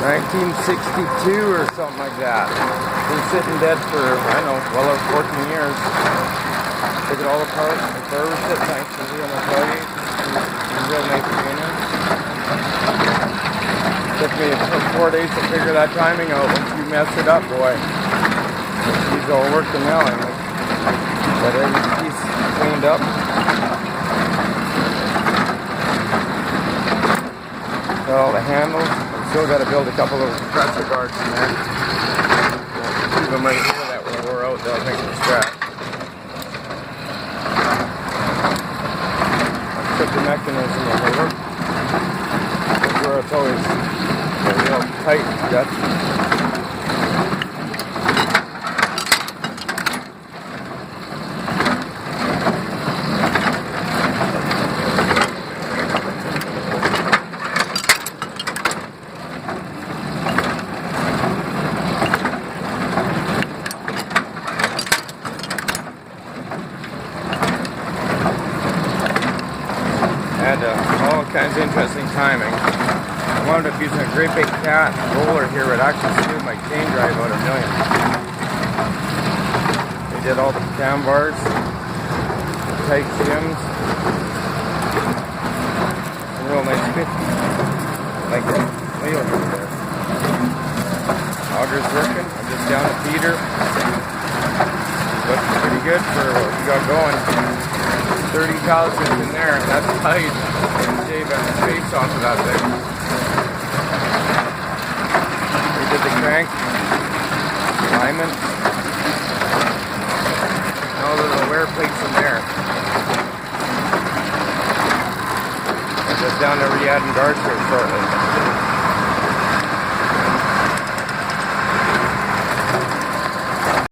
1962 or something like that. Been sitting dead for, I don't know, well over 14 years. Took it all apart. The car was shit nice to me, I'm gonna tell you. It's real nice cleaner. Took me 4 days to figure that timing out. Once you mess it up, boy. He's all working now. Got every piece cleaned up. Got all the handles. I've still got to build a couple of compressor guards in there. Keep them right here that were wore out. They'll make them scratch. I've put the mechanism over. That's where it's always real tight and stuff. Had all kinds of interesting timing. I wound up using a great big cat roller here. It actually screwed my chain drive out $1 million. They did all the cam bars, tight shims, some real nice fit. Like the wheel over there. Auger's working. I'm just down the feeder. Looks pretty good for what we got going. 30 calibrates in there, and that's tight. And shave the face off of that thing. We did the crank, alignment, all the little wear plates in there. I'm just down there re-adding guards here shortly.